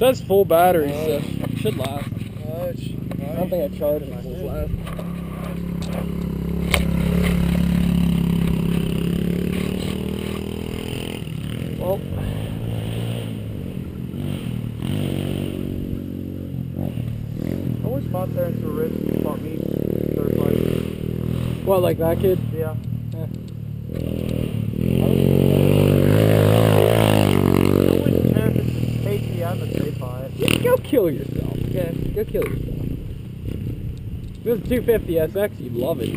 says full battery, so it should last. I don't think I charged it this last. Well, I wish my parents were rich and bought me dirt bikes. what, like that kid? Yeah. Yeah. I wouldn't care if it's a KTM if they buy it. You go kill yourself. Okay, go kill yourself. If it was a 250 SX, you'd love it.